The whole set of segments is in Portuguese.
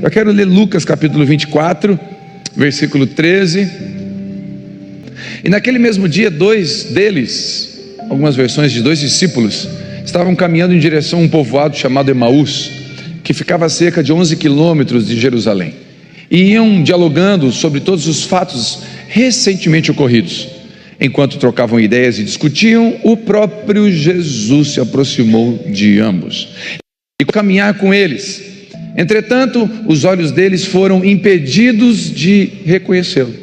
Eu quero ler Lucas capítulo 24, versículo 13. E naquele mesmo dia, dois deles, algumas versões de dois discípulos, estavam caminhando em direção a um povoado chamado Emaús, que ficava a cerca de 11 quilômetros de Jerusalém. E iam dialogando sobre todos os fatos recentemente ocorridos. Enquanto trocavam ideias e discutiam, o próprio Jesus se aproximou de ambos e caminhar com eles. Entretanto, os olhos deles foram impedidos de reconhecê-lo.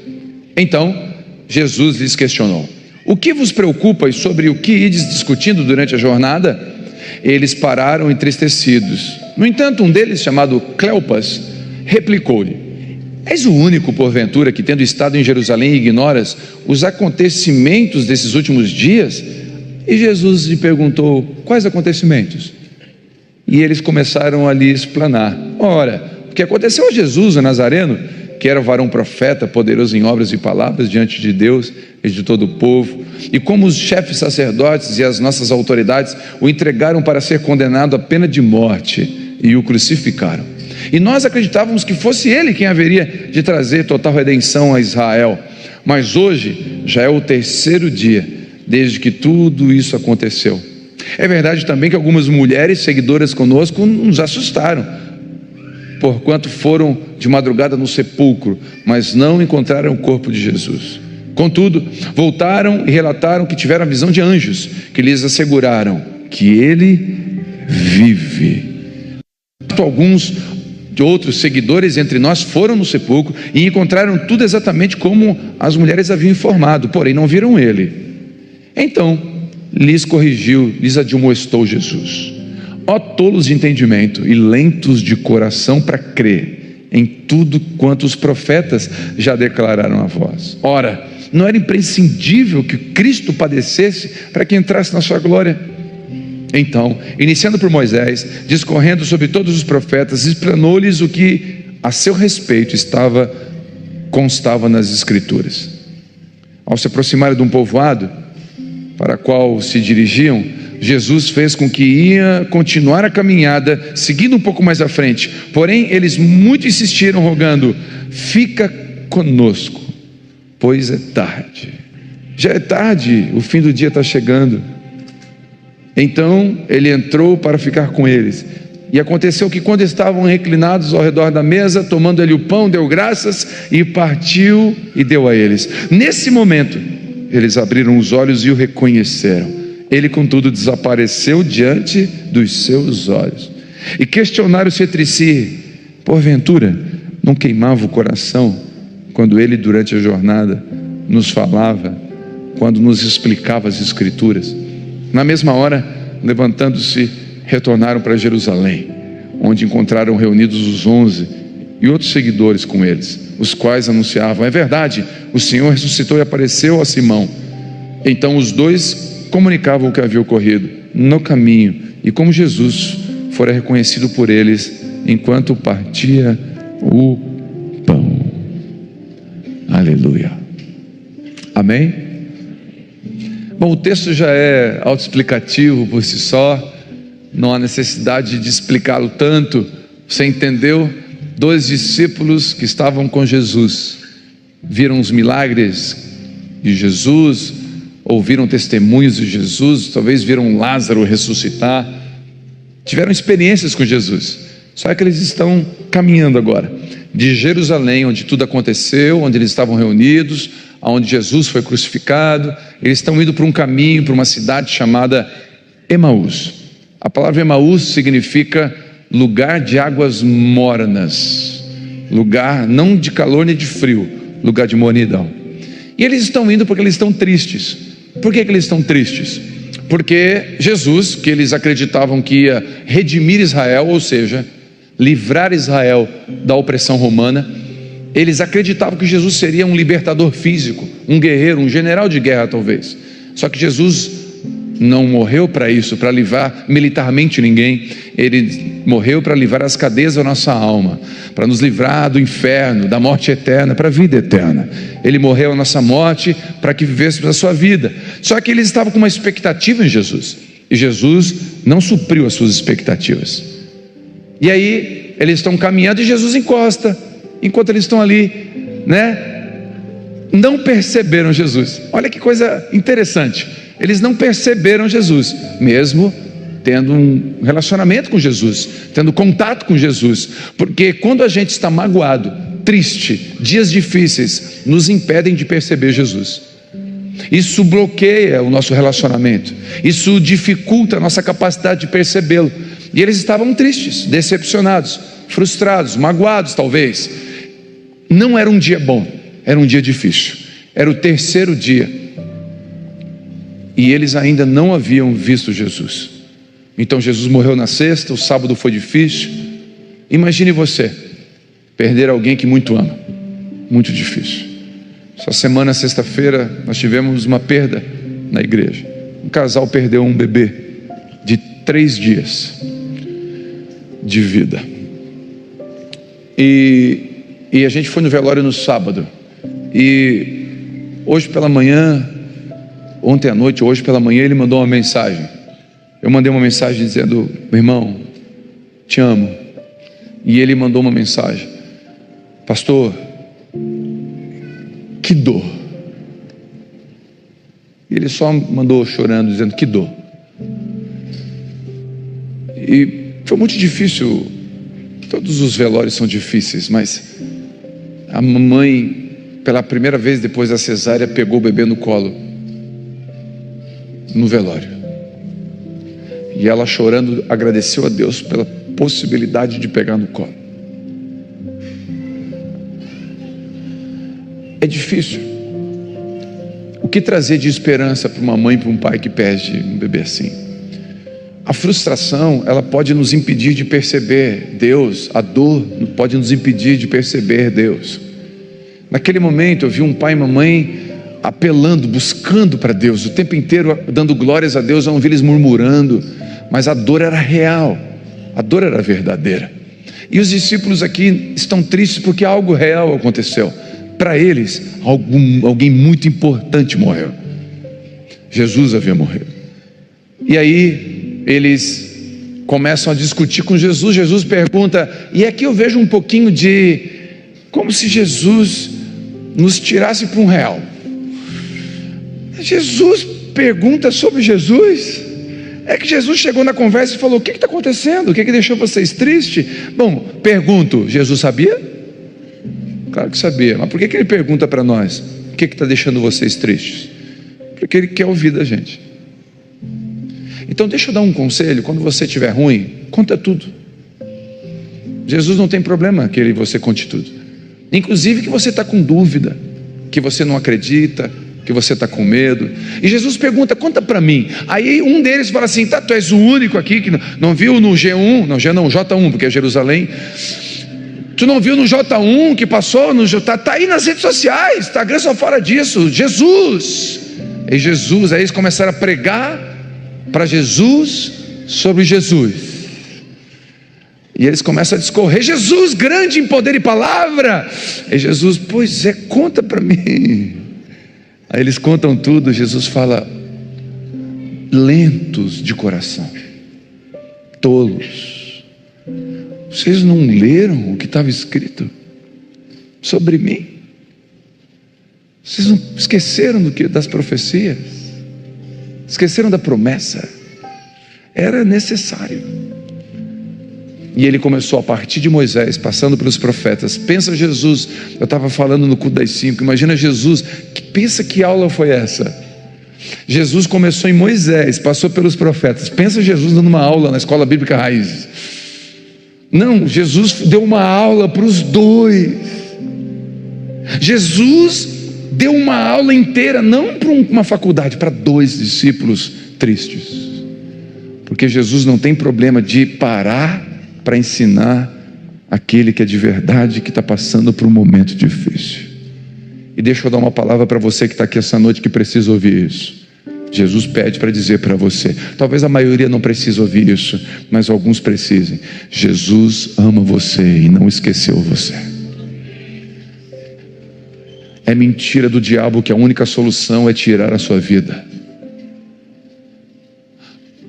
Então, Jesus lhes questionou: o que vos preocupa e sobre o que ides discutindo durante a jornada? Eles pararam entristecidos. No entanto, um deles, chamado Cleopas, replicou-lhe: és o único, porventura, que tendo estado em Jerusalém ignoras os acontecimentos desses últimos dias? E Jesus lhe perguntou: quais acontecimentos? E eles começaram a lhe explanar. Ora, o que aconteceu a Jesus, o Nazareno, que era varão profeta, poderoso em obras e palavras diante de Deus e de todo o povo, e como os chefes sacerdotes e as nossas autoridades o entregaram para ser condenado à pena de morte e o crucificaram. E nós acreditávamos que fosse ele quem haveria de trazer total redenção a Israel. Mas hoje já é o terceiro dia desde que tudo isso aconteceu. É verdade também que algumas mulheres seguidoras conosco nos assustaram, porquanto foram de madrugada no sepulcro, mas não encontraram o corpo de Jesus. Contudo, voltaram e relataram que tiveram a visão de anjos, que lhes asseguraram que ele vive. Alguns de outros seguidores entre nós foram no sepulcro e encontraram tudo exatamente como as mulheres haviam informado, porém não viram ele. Então lhes corrigiu, lhes admoestou Jesus: ó tolos de entendimento e lentos de coração para crer em tudo quanto os profetas já declararam a vós. Ora, não era imprescindível que Cristo padecesse para que entrasse na sua glória? Então, iniciando por Moisés, discorrendo sobre todos os profetas, explanou-lhes o que a seu respeito constava nas Escrituras. Ao se aproximarem de um povoado para qual se dirigiam, Jesus fez com que ia continuar a caminhada, seguindo um pouco mais à frente. Porém, eles muito insistiram, rogando: fica conosco, pois é tarde. Já é tarde, o fim do dia está chegando. Então ele entrou para ficar com eles. E aconteceu que, quando estavam reclinados ao redor da mesa, tomando ele o pão, deu graças e partiu e deu a eles. Nesse momento, eles abriram os olhos e o reconheceram. Ele, contudo, desapareceu diante dos seus olhos. E questionaram-se entre si: porventura não queimava o coração quando ele, durante a jornada, nos falava, quando nos explicava as Escrituras? Na mesma hora, levantando-se, retornaram para Jerusalém, onde encontraram reunidos os 11 e outros seguidores com eles, os quais anunciavam: é verdade, o Senhor ressuscitou e apareceu a Simão. Então os dois comunicavam o que havia ocorrido no caminho e como Jesus fora reconhecido por eles enquanto partia o pão. Aleluia. Amém? Bom, o texto já é autoexplicativo por si só, não há necessidade de explicá-lo tanto. Você entendeu? Dois discípulos que estavam com Jesus viram os milagres de Jesus, ouviram testemunhos de Jesus, talvez viram Lázaro ressuscitar, tiveram experiências com Jesus. Só que eles estão caminhando agora de Jerusalém, onde tudo aconteceu, onde eles estavam reunidos, onde Jesus foi crucificado. Eles estão indo para um caminho, para uma cidade chamada Emaús. A palavra Emaús significa lugar de águas mornas, lugar não de calor nem de frio, lugar de mornidão. E eles estão indo porque eles estão tristes. Por que eles estão tristes? Porque Jesus, que eles acreditavam que ia redimir Israel, ou seja, livrar Israel da opressão romana, eles acreditavam que Jesus seria um libertador físico, um guerreiro, um general de guerra talvez. Só que Jesus não morreu para isso, para livrar militarmente ninguém. Ele morreu para livrar as cadeias da nossa alma, para nos livrar do inferno, da morte eterna, para a vida eterna. Ele morreu a nossa morte para que vivêssemos a sua vida. Só que eles estavam com uma expectativa em Jesus, e Jesus não supriu as suas expectativas. E aí eles estão caminhando e Jesus encosta, enquanto eles estão ali, né? Não perceberam Jesus. Olha que coisa interessante, eles não perceberam Jesus, mesmo tendo um relacionamento com Jesus, tendo contato com Jesus, porque quando a gente está magoado, triste, dias difíceis nos impedem de perceber Jesus. Isso bloqueia o nosso relacionamento, isso dificulta a nossa capacidade de percebê-lo. E eles estavam tristes, decepcionados, frustrados, magoados talvez. Não era um dia bom, era um dia difícil, era o terceiro dia, e eles ainda não haviam visto Jesus. Então Jesus morreu na sexta, o sábado foi difícil. Imagine você perder alguém que muito ama, muito difícil. Essa semana, sexta-feira, nós tivemos uma perda na igreja. Um casal perdeu um bebê de 3 dias de vida. E a gente foi no velório no sábado. E hoje pela manhã, ontem à noite, hoje pela manhã, ele mandou uma mensagem. Eu mandei uma mensagem dizendo: meu irmão, te amo. E ele mandou uma mensagem: pastor, que dor. E ele só mandou chorando, dizendo: que dor. E foi muito difícil. Todos os velórios são difíceis, mas a mamãe, pela primeira vez depois da cesárea, pegou o bebê no colo no velório. E ela, chorando, agradeceu a Deus pela possibilidade de pegar no colo. É difícil. O que trazer de esperança para uma mãe e para um pai que perde um bebê assim? A frustração, ela pode nos impedir de perceber Deus. A dor pode nos impedir de perceber Deus. Naquele momento eu vi um pai e uma mãe apelando, buscando para Deus, o tempo inteiro dando glórias a Deus. Eu não vi eles murmurando, mas a dor era real, a dor era verdadeira. E os discípulos aqui estão tristes porque algo real aconteceu. Para eles, alguém muito importante morreu. Jesus havia morrido. E aí eles começam a discutir com Jesus. Jesus pergunta, e aqui eu vejo um pouquinho de como se Jesus nos tirasse para um real. Jesus pergunta sobre Jesus. É que Jesus chegou na conversa e falou: o que está acontecendo? O que deixou vocês tristes? Bom, pergunto, Jesus sabia? Claro que sabia, mas por que ele pergunta para nós? O que está deixando vocês tristes? Porque ele quer ouvir da gente. Então deixa eu dar um conselho: quando você estiver ruim, conta tudo. Jesus não tem problema que você conte tudo, inclusive que você está com dúvida, que você não acredita, que você está com medo. E Jesus pergunta: conta para mim. Aí um deles fala assim: tá, tu és o único aqui que não viu no G1, não, J1, porque é Jerusalém. Tu não viu no J1 que passou no J? Tá aí nas redes sociais, Instagram só fora disso. Jesus. E Jesus, aí eles começaram a pregar para Jesus sobre Jesus. E eles começam a discorrer: Jesus grande em poder e palavra. E Jesus: pois é, conta para mim. Aí eles contam tudo. Jesus fala: lentos de coração, tolos, vocês não leram o que estava escrito sobre mim? Vocês não esqueceram das profecias? Esqueceram da promessa? Era necessário. E ele começou a partir de Moisés, passando pelos profetas. Pensa Jesus, eu estava falando no culto das 5, imagina Jesus, pensa que aula foi essa? Jesus começou em Moisés, passou pelos profetas. Pensa Jesus dando uma aula na escola bíblica Raiz. Não, Jesus deu uma aula para os dois. Jesus deu uma aula inteira, não para uma faculdade, para 2 discípulos tristes. Porque Jesus não tem problema de parar para ensinar aquele que é de verdade, que está passando por um momento difícil. E deixa eu dar uma palavra para você que está aqui essa noite, que precisa ouvir isso. Jesus pede para dizer para você, talvez a maioria não precise ouvir isso, mas alguns precisem: Jesus ama você e não esqueceu você. É mentira do diabo que a única solução é tirar a sua vida.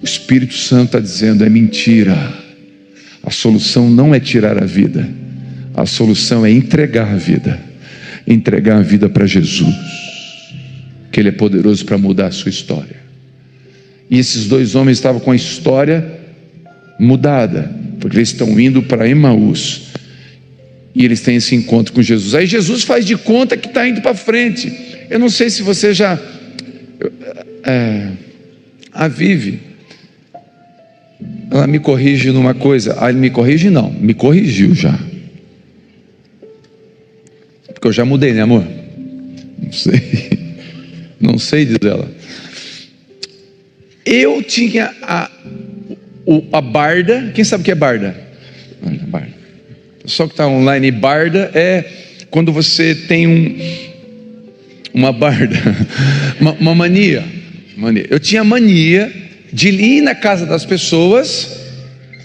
O Espírito Santo está dizendo: é mentira. A solução não é tirar a vida, a solução é entregar a vida. Entregar a vida para Jesus, que Ele é poderoso para mudar a sua história. E esses dois homens estavam com a história mudada, porque eles estão indo para Emaús, e eles têm esse encontro com Jesus. Aí Jesus faz de conta que está indo para frente. Eu não sei se você já... a Vivi, ela me corrige numa coisa. Ele me corrige não, me corrigiu já. Porque eu já mudei, né, amor? Não sei. Não sei, diz ela. Eu tinha a barda. Quem sabe o que é barda? Barda. Só que está online. Barda é quando você tem uma barda, uma mania. Eu tinha mania de ir na casa das pessoas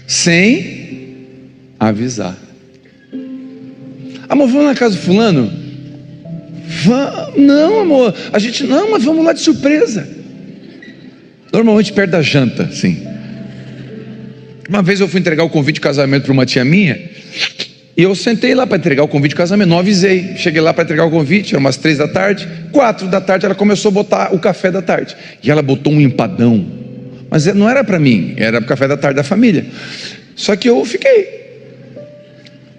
sem avisar. Amor, vamos na casa do fulano? Não, amor, a gente não, mas vamos lá de surpresa. Normalmente perto da janta, sim. Uma vez eu fui entregar o convite de casamento para uma tia minha, e eu sentei lá para entregar o convite de casamento, não avisei. Cheguei lá para entregar o convite, era umas 3 da tarde, 4 da tarde ela começou a botar o café da tarde, e ela botou um empadão, mas não era para mim, era para o café da tarde da família. Só que eu fiquei.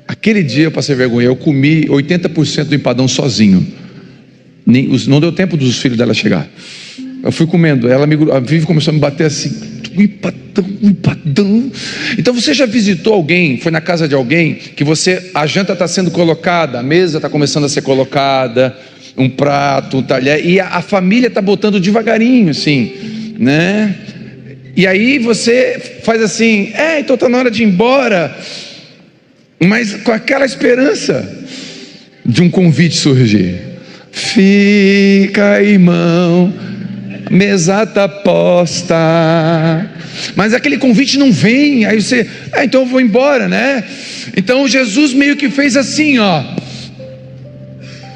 Aquele dia eu passei vergonha, eu comi 80% do empadão sozinho. Não deu tempo dos filhos dela chegar. Eu fui comendo, a Vivi começou a me bater assim, um empadão. Então você já visitou alguém, foi na casa de alguém, que a janta está sendo colocada, a mesa está começando a ser colocada, um prato, um talher, e a família está botando devagarinho assim, né? E aí você faz assim, então está na hora de ir embora, mas com aquela esperança de um convite surgir. Fica, irmão, mesa está posta. Mas aquele convite não vem. Aí você, então eu vou embora, né? Então Jesus meio que fez assim,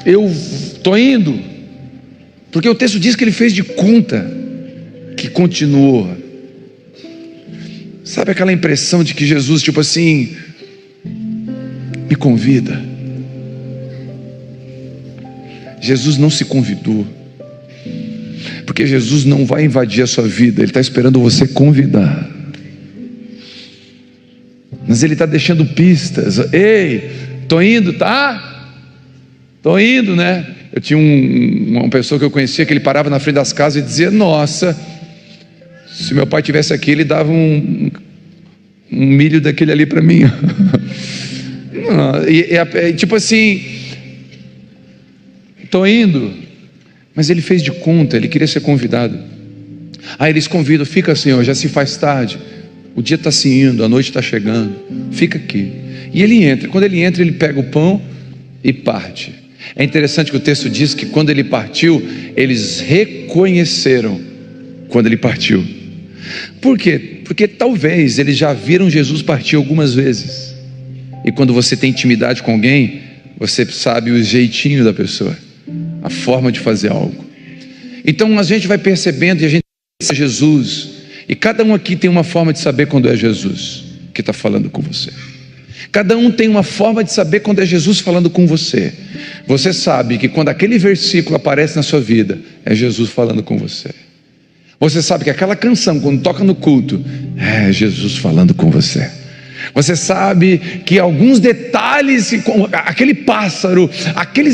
eu estou indo, porque o texto diz que ele fez de conta que continuou. Sabe aquela impressão de que Jesus, tipo assim, me convida. Jesus não se convidou, porque Jesus não vai invadir a sua vida, Ele está esperando você convidar. Mas Ele está deixando pistas. Ei, estou indo, tá? Estou indo, né? Eu tinha uma pessoa que eu conhecia, que ele parava na frente das casas e dizia, nossa, se meu pai estivesse aqui, ele dava um milho daquele ali para mim. Tipo assim, estou indo. Mas ele fez de conta, ele queria ser convidado. Aí eles convidam, fica Senhor, já se faz tarde, o dia está se indo, a noite está chegando, fica aqui. E ele entra, quando ele entra, ele pega o pão e parte. É interessante que o texto diz que quando ele partiu, eles reconheceram quando ele partiu. Por quê? Porque talvez eles já viram Jesus partir algumas vezes. E quando você tem intimidade com alguém, você sabe o jeitinho da pessoa, a forma de fazer algo. Então a gente vai percebendo e a gente é Jesus. E cada um aqui tem uma forma de saber quando é Jesus que está falando com você. Cada um tem uma forma de saber quando é Jesus falando com você. Você sabe que quando aquele versículo aparece na sua vida, é Jesus falando com você. Você sabe que aquela canção, quando toca no culto, é Jesus falando com você. Você sabe que alguns detalhes, aquele pássaro,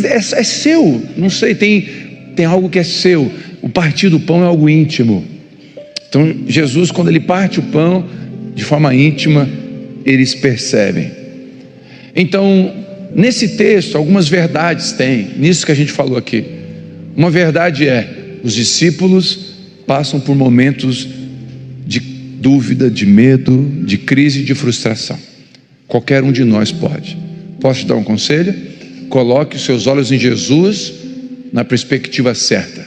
é seu. Não sei, tem algo que é seu. O partir do pão é algo íntimo. Então Jesus, quando ele parte o pão de forma íntima, eles percebem. Então nesse texto algumas verdades tem, nisso que a gente falou aqui. Uma verdade é, os discípulos passam por momentos de dúvida, de medo, de crise, de frustração. Qualquer um de nós pode. Posso te dar um conselho? Coloque os seus olhos em Jesus na perspectiva certa.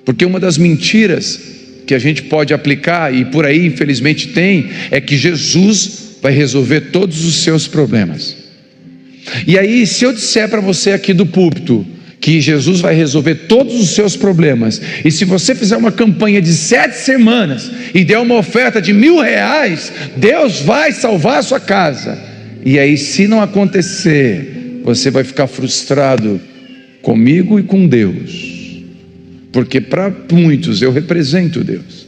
Porque uma das mentiras que a gente pode aplicar, e por aí infelizmente tem, é que Jesus vai resolver todos os seus problemas. E aí, se eu disser para você aqui do púlpito que Jesus vai resolver todos os seus problemas, e se você fizer uma campanha de 7 semanas e der uma oferta de R$1.000, Deus vai salvar a sua casa. E aí, se não acontecer, você vai ficar frustrado comigo e com Deus, porque para muitos eu represento Deus.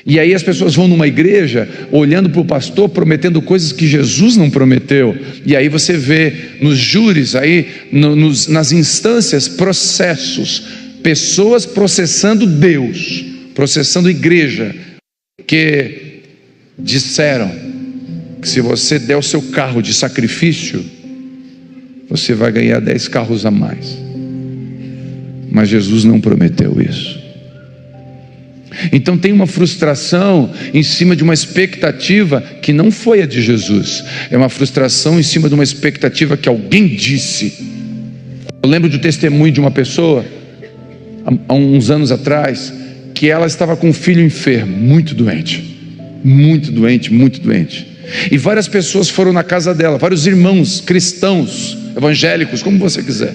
E aí as pessoas vão numa igreja olhando para o pastor prometendo coisas que Jesus não prometeu. E aí você vê nos júris, aí, nas instâncias, processos, pessoas processando Deus, processando igreja, que disseram que se você der o seu carro de sacrifício, você vai ganhar 10 carros a mais. Mas Jesus não prometeu isso. Então tem uma frustração em cima de uma expectativa que não foi a de Jesus. É uma frustração em cima de uma expectativa que alguém disse. Eu lembro do testemunho de uma pessoa há uns anos atrás, que ela estava com um filho enfermo, muito doente, muito doente, muito doente. E várias pessoas foram na casa dela, vários irmãos cristãos, evangélicos, como você quiser,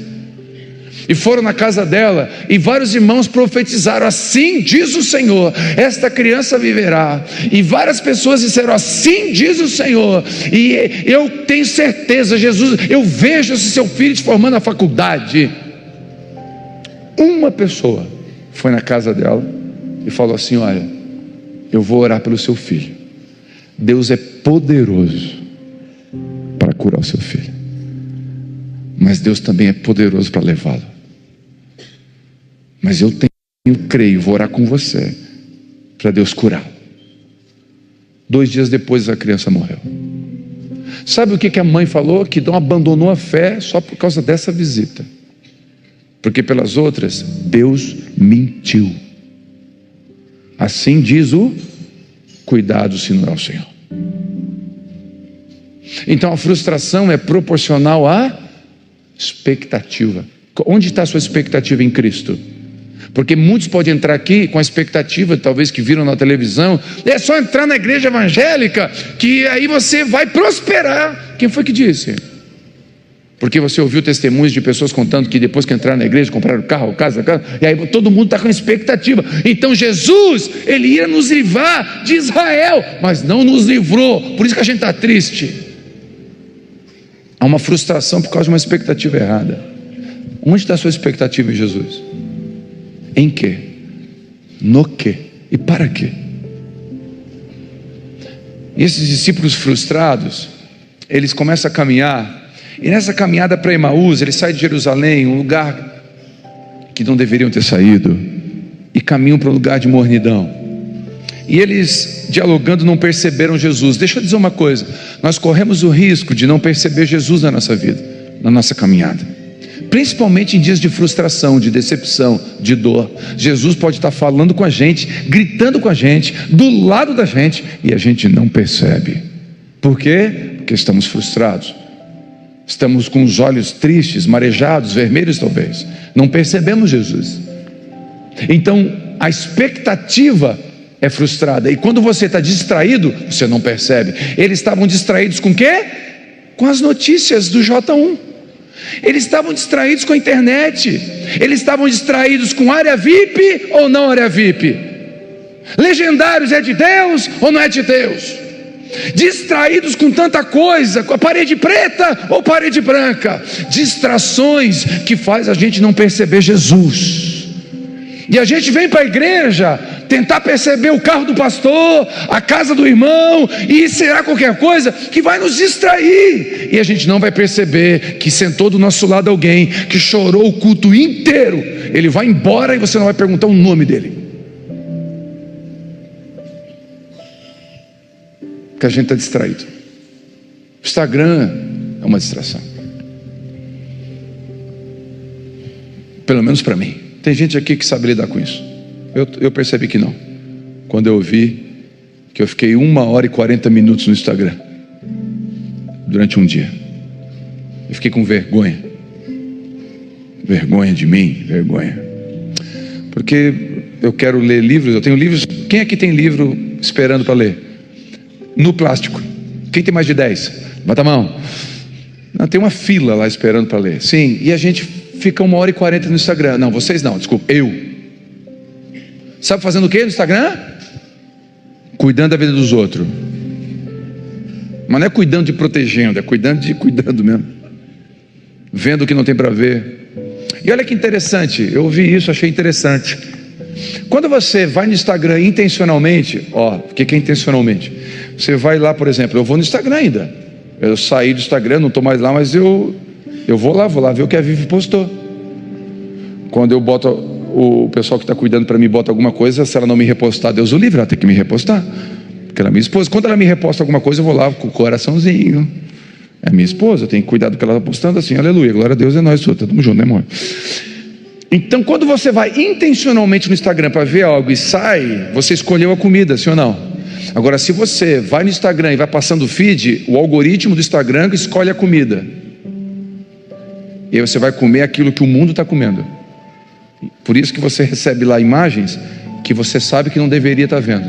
e foram na casa dela, e vários irmãos profetizaram: assim diz o Senhor, esta criança viverá. E várias pessoas disseram: assim diz o Senhor, e eu tenho certeza, Jesus, eu vejo esse seu filho se formando na faculdade. Uma pessoa foi na casa dela e falou assim: olha, eu vou orar pelo seu filho, Deus é poderoso para curar o seu filho, mas Deus também é poderoso para levá-lo. Mas eu creio, vou orar com você para Deus curá-lo. 2 dias depois a criança morreu. Sabe o que a mãe falou? Que não abandonou a fé só por causa dessa visita, porque pelas outras Deus mentiu. Assim diz o cuidado, se não é o Senhor. Então a frustração é proporcional à expectativa. Onde está a sua expectativa em Cristo? Porque muitos podem entrar aqui com a expectativa, talvez que viram na televisão, é só entrar na igreja evangélica que aí você vai prosperar. Quem foi que disse? Porque você ouviu testemunhos de pessoas contando que depois que entraram na igreja, compraram carro, casa, e aí todo mundo está com expectativa. Então Jesus, Ele ia nos livrar de Israel, mas não nos livrou. Por isso que a gente está triste. Há uma frustração por causa de uma expectativa errada. Onde está a sua expectativa em Jesus? Em quê? No quê? E para quê? E esses discípulos frustrados, eles começam a caminhar, e nessa caminhada para Emaús, eles saem de Jerusalém, um lugar que não deveriam ter saído, e caminham para um lugar de mornidão. E eles, dialogando, não perceberam Jesus. Deixa eu dizer uma coisa: nós corremos o risco de não perceber Jesus na nossa vida, na nossa caminhada, principalmente em dias de frustração, de decepção, de dor. Jesus pode estar falando com a gente, gritando com a gente, do lado da gente, e a gente não percebe. Por quê? Porque estamos frustrados, estamos com os olhos tristes, marejados, vermelhos talvez, não percebemos Jesus. Então a expectativa é frustrada, e quando você está distraído, você não percebe. Eles estavam distraídos com o quê? Com as notícias do J1. Eles estavam distraídos com a internet. Eles estavam distraídos com área VIP ou não área VIP. Legendários é de Deus ou não é de Deus. Distraídos com tanta coisa, com a parede preta ou parede branca. Distrações que faz a gente não perceber Jesus. E a gente vem para a igreja tentar perceber o carro do pastor, a casa do irmão, e será qualquer coisa que vai nos distrair. E a gente não vai perceber que sentou do nosso lado alguém que chorou o culto inteiro. Ele vai embora e você não vai perguntar o nome dele, porque a gente está distraído. O Instagram é uma distração, pelo menos para mim. Tem gente aqui que sabe lidar com isso. Eu percebi que não, quando eu vi que eu fiquei 1h40 no Instagram durante um dia. Eu fiquei com vergonha de mim, porque eu quero ler livros. Eu tenho livros. Quem aqui tem livro esperando para ler? No plástico. Quem tem mais de 10? Bota a mão. Não, tem uma fila lá esperando para ler. Sim, e a gente fica 1h40 no Instagram. Não, vocês não, desculpa, eu. Sabe fazendo o que no Instagram? Cuidando da vida dos outros. Mas não é cuidando de protegendo, é cuidando mesmo. Vendo o que não tem para ver. E olha que interessante, eu ouvi isso, achei interessante. Quando você vai no Instagram intencionalmente, o que é intencionalmente? Você vai lá, por exemplo, eu vou no Instagram ainda. Eu saí do Instagram, não estou mais lá, mas eu vou lá ver o que a Vivi postou. Quando eu boto, o pessoal que está cuidando para mim bota alguma coisa, se ela não me repostar, Deus o livre, ela tem que me repostar. Porque ela é minha esposa. Quando ela me reposta alguma coisa, eu vou lá com o coraçãozinho. É minha esposa, eu tenho que cuidar do que ela está postando, assim, aleluia, glória a Deus, é nós, estamos juntos, né, amor? Então, quando você vai intencionalmente no Instagram para ver algo e sai, você escolheu a comida, sim ou não? Agora, se você vai no Instagram e vai passando o feed, o algoritmo do Instagram escolhe a comida. E aí você vai comer aquilo que o mundo está comendo. Por isso que você recebe lá imagens que você sabe que não deveria estar vendo.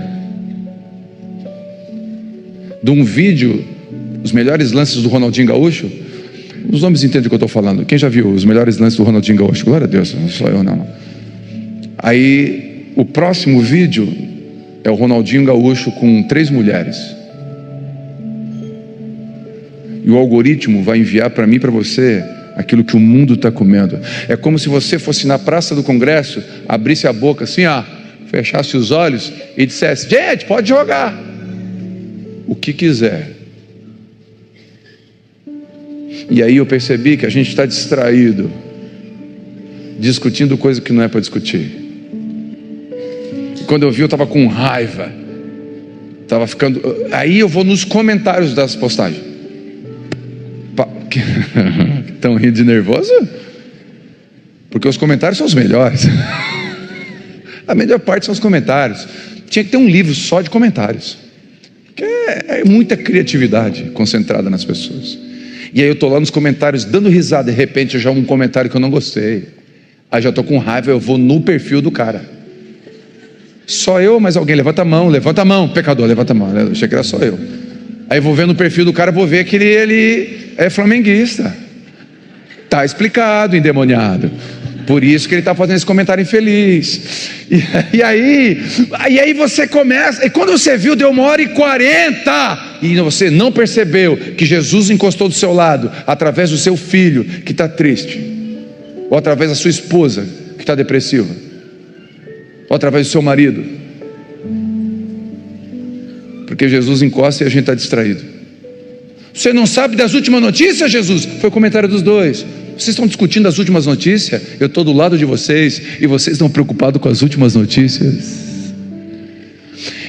De um vídeo, os melhores lances do Ronaldinho Gaúcho. Os homens entendem o que eu estou falando. Quem já viu os melhores lances do Ronaldinho Gaúcho? Glória a Deus, não sou eu não. Aí, o próximo vídeo é o Ronaldinho Gaúcho com 3 mulheres. E o algoritmo vai enviar para mim e para você aquilo que o mundo está comendo. É como se você fosse na Praça do Congresso, abrisse a boca assim, fechasse os olhos e dissesse: gente, pode jogar o que quiser. E aí eu percebi que a gente está distraído, discutindo coisa que não é para discutir. E quando eu vi, eu estava com raiva, estava ficando. Aí eu vou nos comentários das postagens. Estão rindo de nervoso? Porque os comentários são os melhores. A melhor parte são os comentários. Tinha que ter um livro só de comentários, porque é muita criatividade concentrada nas pessoas. E aí eu estou lá nos comentários dando risada, de repente já um comentário que eu não gostei, aí já estou com raiva, eu vou no perfil do cara. Só eu, mas alguém? Levanta a mão, pecador, levanta a mão. Eu achei que era só eu. Aí eu vou ver no perfil do cara, vou ver que ele é flamenguista. Está explicado, endemoniado. Por isso que ele está fazendo esse comentário infeliz. E aí você começa, e quando você viu, deu 1h40, e você não percebeu que Jesus encostou do seu lado, através do seu filho que está triste, ou através da sua esposa que está depressiva, ou através do seu marido. Porque Jesus encosta e a gente está distraído. Você não sabe das últimas notícias, Jesus? Foi o comentário dos dois. Vocês estão discutindo as últimas notícias? Eu estou do lado de vocês e vocês estão preocupados com as últimas notícias.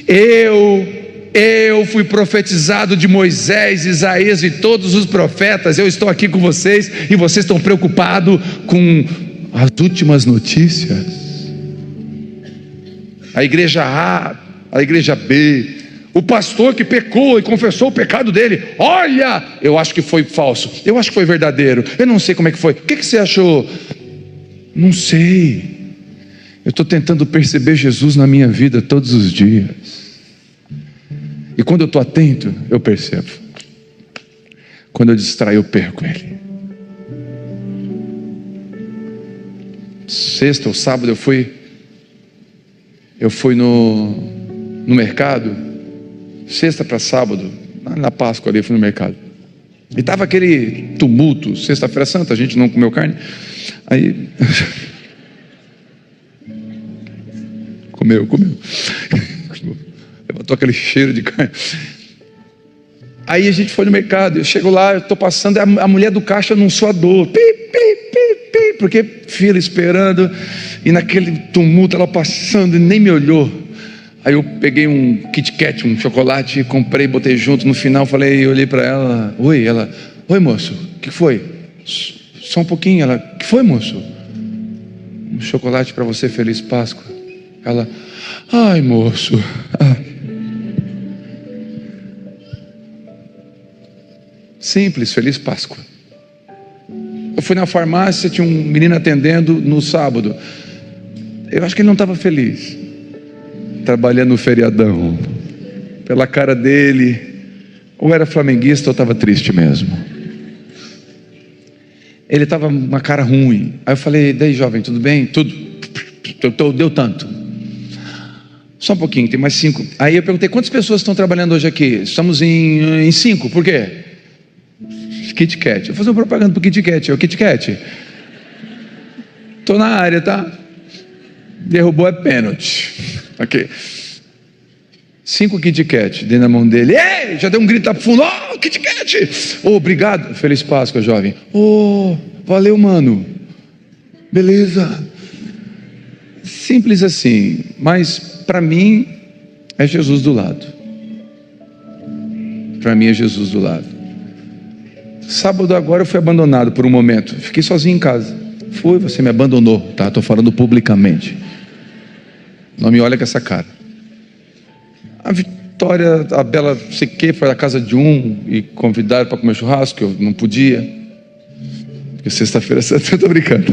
Eu fui profetizado de Moisés, Isaías e todos os profetas. Eu estou aqui com vocês e vocês estão preocupados com as últimas notícias. A igreja A, a igreja B, o pastor que pecou e confessou o pecado dele. Olha, eu acho que foi falso, eu acho que foi verdadeiro, eu não sei como é que foi. O que você achou? Não sei. Eu estou tentando perceber Jesus na minha vida todos os dias. E quando eu estou atento, eu percebo. Quando eu distraio, eu perco Ele. Sexta ou sábado eu fui no mercado. Sexta para sábado, na Páscoa ali, eu fui no mercado. E estava aquele tumulto. Sexta-feira Santa, a gente não comeu carne. Aí comeu. Levantou aquele cheiro de carne. Aí a gente foi no mercado. Eu chego lá, eu estou passando, a mulher do caixa num suador, porque fila esperando, e naquele tumulto ela passando e nem me olhou. Aí eu peguei um Kit Kat, um chocolate, comprei, botei junto. No final falei, olhei para ela, oi moço, o que foi? Só um pouquinho. Ela, o que foi, moço? Um chocolate para você, Feliz Páscoa. Ela, ai moço, simples, Feliz Páscoa. Eu fui na farmácia, tinha um menino atendendo no sábado. Eu acho que ele não estava feliz, trabalhando no feriadão. Pela cara dele, ou era flamenguista ou estava triste mesmo. Ele estava com uma cara ruim. Aí eu falei: daí, jovem, tudo bem? Tudo. Deu tanto. Só um pouquinho, tem mais 5. Aí eu perguntei: quantas pessoas estão trabalhando hoje aqui? Estamos em 5. Por quê? Kit Kat. Eu vou fazer uma propaganda pro Kit Kat. O Kit Kat. Tô na área, tá? Derrubou, é pênalti. Ok. 5 Kit Kat dentro da mão dele. Ei, já deu um grito lá pro fundo. Oh, Kit Kat. Oh, obrigado. Feliz Páscoa, jovem. Oh, valeu, mano. Beleza. Simples assim. Mas para mim é Jesus do lado. Para mim é Jesus do lado. Sábado agora eu fui abandonado por um momento. Fiquei sozinho em casa. Fui, você me abandonou, tá? Estou falando publicamente. Não me olha com essa cara. A Vitória, a Bela, sei que, foi na casa de um e convidaram para comer churrasco. Eu não podia, porque sexta-feira eu estou brincando.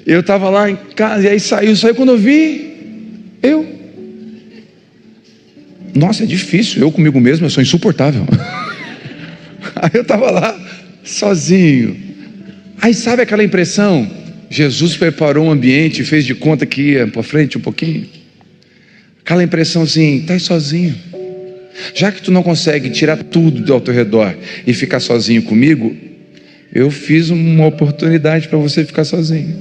Eu estava lá em casa e aí saiu quando eu vi. Nossa, é difícil. Eu comigo mesmo, eu sou insuportável. Aí eu estava lá sozinho. Aí sabe aquela impressão? Jesus preparou um ambiente e fez de conta que ia para frente um pouquinho. Aquela impressão assim: tá aí sozinho. Já que tu não consegue tirar tudo ao teu redor e ficar sozinho comigo, eu fiz uma oportunidade para você ficar sozinho.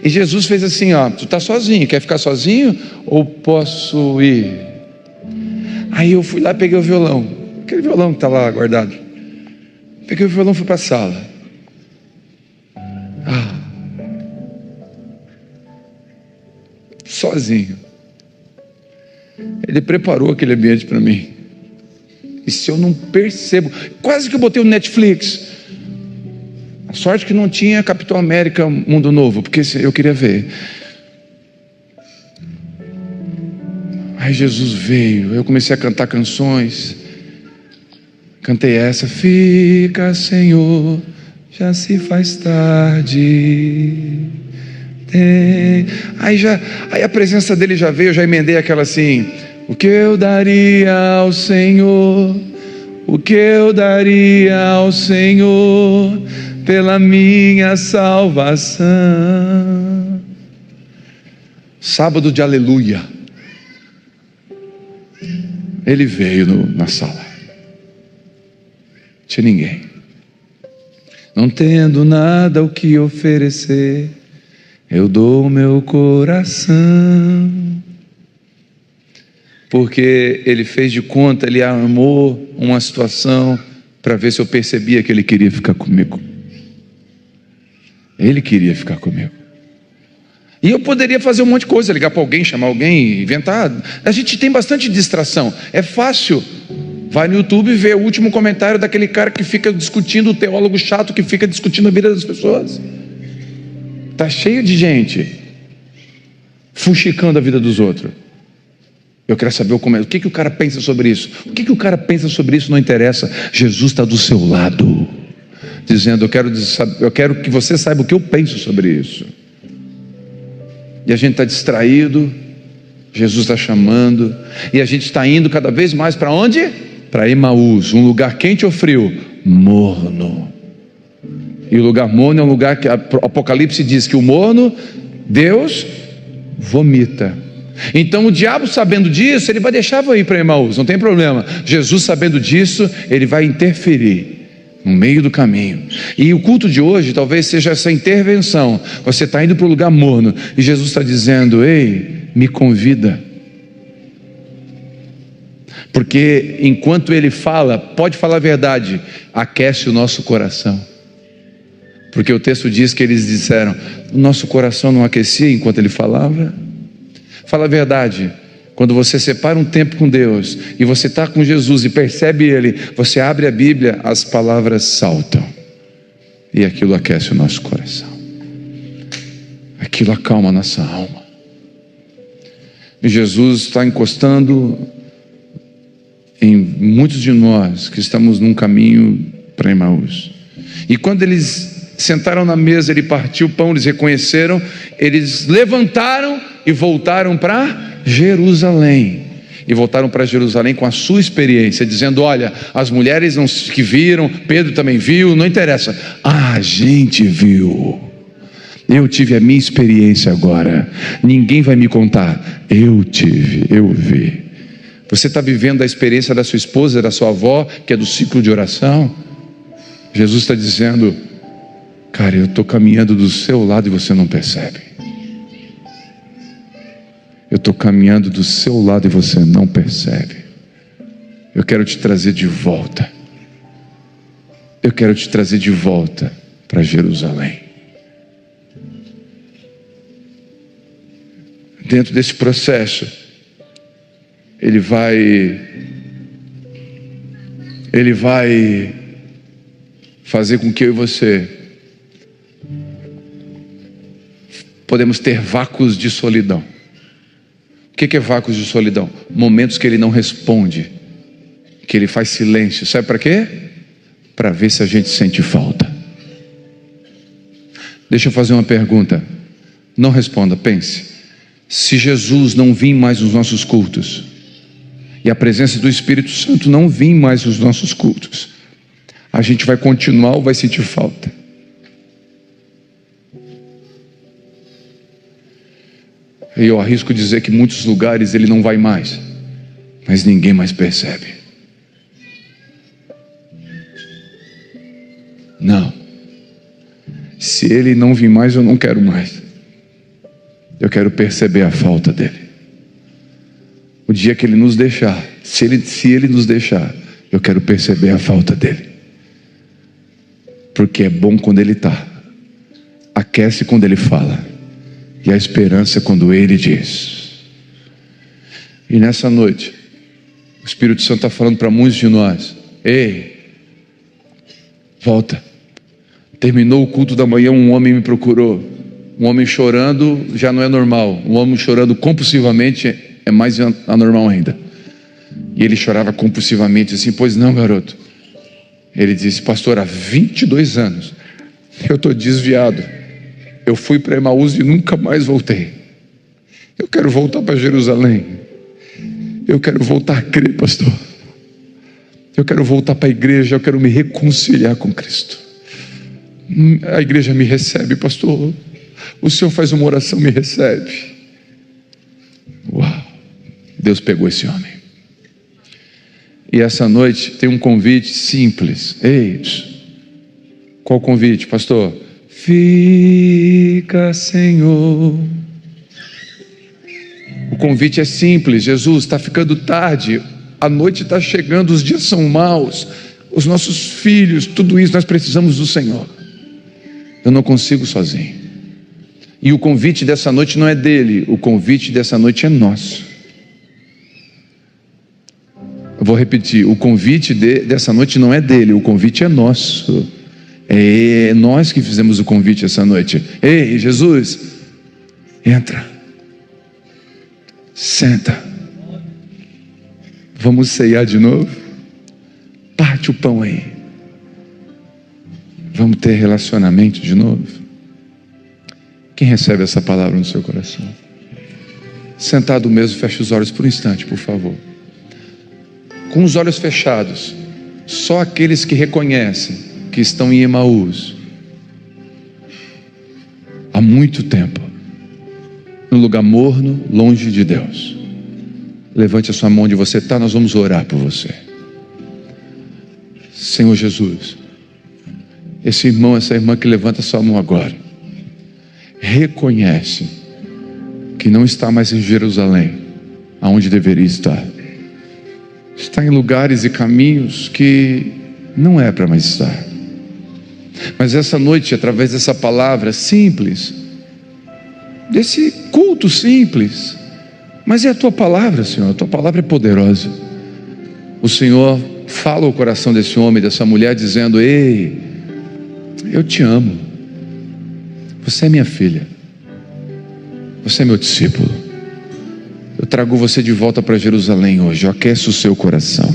E Jesus fez assim: ó, tu tá sozinho, quer ficar sozinho ou posso ir? Aí eu fui lá, peguei o violão, aquele violão que está lá guardado. Peguei o violão e fui para a sala. Sozinho. Ele preparou aquele ambiente para mim. E se eu não percebo, quase que eu botei o Netflix. A sorte que não tinha Capitão América Mundo Novo, porque eu queria ver. Aí Jesus veio, eu comecei a cantar canções. Cantei essa: fica, Senhor, já se faz tarde. Aí a presença dele já veio, eu já emendei aquela assim: o que eu daria ao Senhor, o que eu daria ao Senhor pela minha salvação. Sábado de aleluia. Ele veio na sala. Não tinha ninguém. Não tendo nada o que oferecer, eu dou o meu coração. Porque ele fez de conta, ele armou uma situação para ver se eu percebia que ele queria ficar comigo. Ele queria ficar comigo. E eu poderia fazer um monte de coisa, ligar para alguém, chamar alguém, inventar. A gente tem bastante distração. É fácil. Vai no YouTube e vê o último comentário daquele cara que fica discutindo, o teólogo chato que fica discutindo a vida das pessoas. Está cheio de gente fuxicando a vida dos outros. Eu quero saber o que o cara pensa sobre isso. O que o cara pensa sobre isso não interessa. Jesus está do seu lado, dizendo: eu quero que você saiba o que eu penso sobre isso. E a gente está distraído. Jesus está chamando. E a gente está indo cada vez mais para onde? Para Emaús, um lugar quente ou frio? Morno. E o lugar morno é um lugar que o Apocalipse diz que o morno, Deus vomita. Então o diabo, sabendo disso, ele vai deixar eu ir para Emaús, não tem problema. Jesus, sabendo disso, ele vai interferir no meio do caminho. E o culto de hoje talvez seja essa intervenção. Você está indo para o lugar morno e Jesus está dizendo: ei, me convida. Porque enquanto ele fala, pode falar a verdade, aquece o nosso coração. Porque o texto diz que eles disseram: o nosso coração não aquecia enquanto ele falava. Fala a verdade. Quando você separa um tempo com Deus e você está com Jesus e percebe Ele, você abre a Bíblia, as palavras saltam e aquilo aquece o nosso coração, aquilo acalma a nossa alma. E Jesus está encostando em muitos de nós que estamos num caminho para Emaús. E quando eles sentaram na mesa, ele partiu o pão, eles reconheceram, eles levantaram e voltaram para Jerusalém. e voltaram para Jerusalém com a sua experiência, dizendo: olha, as mulheres que viram, Pedro também viu, não interessa, a gente viu. Eu tive a minha experiência agora, ninguém vai me contar, eu tive, eu vi. Você está vivendo a experiência da sua esposa, da sua avó, que é do ciclo de oração? Jesus está dizendo: cara, eu estou caminhando do seu lado e você não percebe. Eu estou caminhando do seu lado e você não percebe. Eu quero te trazer de volta. Eu quero te trazer de volta para Jerusalém. Dentro desse processo, Ele vai fazer com que eu e você podemos ter vácuos de solidão. O que é vácuos de solidão? Momentos que Ele não responde, que Ele faz silêncio. Sabe para quê? Para ver se a gente sente falta. Deixa eu fazer uma pergunta. Não responda, pense. Se Jesus não vir mais nos nossos cultos, e a presença do Espírito Santo não vir mais nos nossos cultos, a gente vai continuar ou vai sentir falta? E eu arrisco dizer que em muitos lugares Ele não vai mais, mas ninguém mais percebe. Não. Se Ele não vir mais, eu não quero mais. Eu quero perceber a falta dEle. O dia que Ele nos deixar, se Ele nos deixar, eu quero perceber a falta dEle. Porque é bom quando Ele está, aquece quando Ele fala, e a esperança quando Ele diz. E nessa noite, o Espírito Santo está falando para muitos de nós: ei, volta. Terminou o culto da manhã, um homem me procurou. Um homem chorando já não é normal. Um homem chorando compulsivamente é mais anormal ainda. E ele chorava compulsivamente assim: pois não, garoto. Ele disse: pastor, há 22 anos eu estou desviado. Eu fui para Emaús e nunca mais voltei. Eu quero voltar para Jerusalém. Eu quero voltar a crer, pastor. Eu quero voltar para a igreja. Eu quero me reconciliar com Cristo. A igreja me recebe, pastor. O Senhor faz uma oração, me recebe. Uau! Deus pegou esse homem. E essa noite tem um convite simples. Ei, qual convite, pastor? Fica, Senhor. O convite é simples. Jesus, está ficando tarde, a noite está chegando, os dias são maus, os nossos filhos, tudo isso nós precisamos do Senhor. Eu não consigo sozinho. E o convite dessa noite não é dele, o convite dessa noite é nosso. Eu vou repetir: o convite dessa noite não é dele, o convite é nosso. É nós que fizemos o convite essa noite. Ei, Jesus, entra, senta, vamos ceiar de novo. Parte o pão aí, vamos ter relacionamento de novo. Quem recebe essa palavra no seu coração? Sentado mesmo, feche os olhos por um instante, por favor. Com os olhos fechados, só aqueles que reconhecem que estão em Emaús há muito tempo, num lugar morno, longe de Deus. Levante a sua mão onde você está, nós vamos orar por você. Senhor Jesus, esse irmão, essa irmã que levanta a sua mão agora, reconhece que não está mais em Jerusalém, aonde deveria estar. Está em lugares e caminhos que não é para mais estar. Mas essa noite, através dessa palavra simples, desse culto simples, mas é a tua palavra, Senhor, a tua palavra é poderosa. O Senhor fala ao coração desse homem, dessa mulher, dizendo: ei, eu te amo. Você é minha filha. Você é meu discípulo. Eu trago você de volta para Jerusalém hoje. Eu aqueço o seu coração.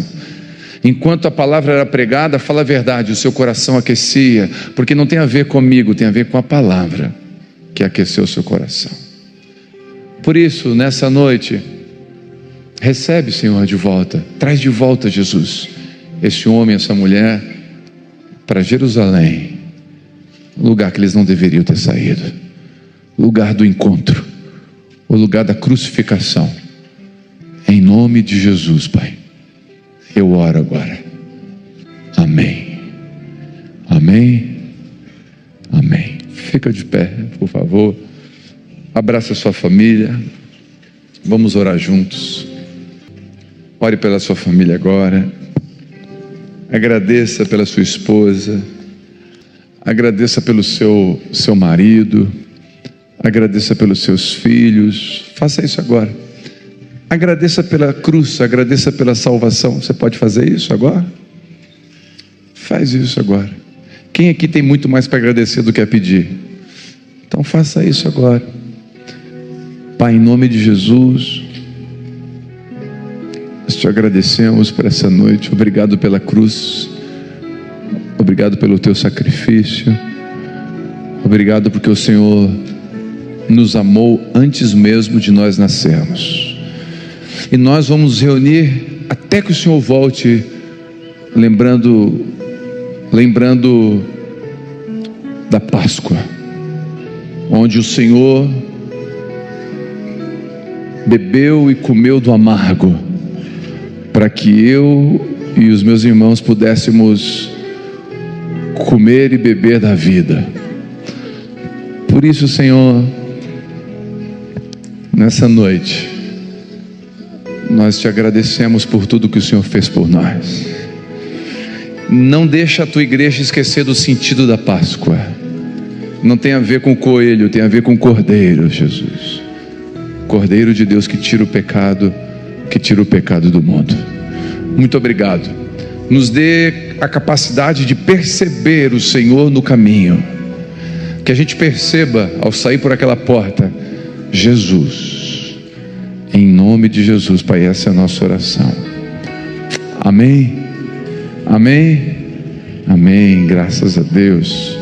Enquanto a palavra era pregada, fala a verdade, o seu coração aquecia, porque não tem a ver comigo, tem a ver com a palavra que aqueceu o seu coração. Por isso, nessa noite, Recebe, Senhor, de volta. Traz de volta, Jesus, esse homem, essa mulher, para Jerusalém, lugar que eles não deveriam ter saído, lugar do encontro, o lugar da crucificação. Em nome de Jesus, Pai, eu oro agora. Amém. Amém. Amém. Fica de pé, por favor. Abraça a sua família. Vamos orar juntos. Ore pela sua família agora. Agradeça pela sua esposa. Agradeça pelo seu marido. Agradeça pelos seus filhos. Faça isso agora. Agradeça pela cruz. Agradeça pela salvação. Você pode fazer isso agora? Faz isso agora. Quem aqui tem muito mais para agradecer do que a pedir? Então faça isso agora. Pai, em nome de Jesus, nós te agradecemos por essa noite. Obrigado pela cruz. Obrigado pelo teu sacrifício. Obrigado porque o Senhor nos amou antes mesmo de nós nascermos. E nós vamos reunir até que o Senhor volte, lembrando da Páscoa, onde o Senhor bebeu e comeu do amargo, para que eu e os meus irmãos pudéssemos comer e beber da vida. Por isso, Senhor, nessa noite, nós te agradecemos por tudo que o Senhor fez por nós. Não deixa a tua igreja esquecer do sentido da Páscoa. Não tem a ver com o coelho, tem a ver com o Cordeiro, Jesus. Cordeiro de Deus que tira o pecado do mundo. Muito obrigado. Nos dê a capacidade de perceber o Senhor no caminho. Que a gente perceba ao sair por aquela porta, Jesus. Em nome de Jesus, Pai, essa é a nossa oração. Amém. Amém. Amém. Graças a Deus.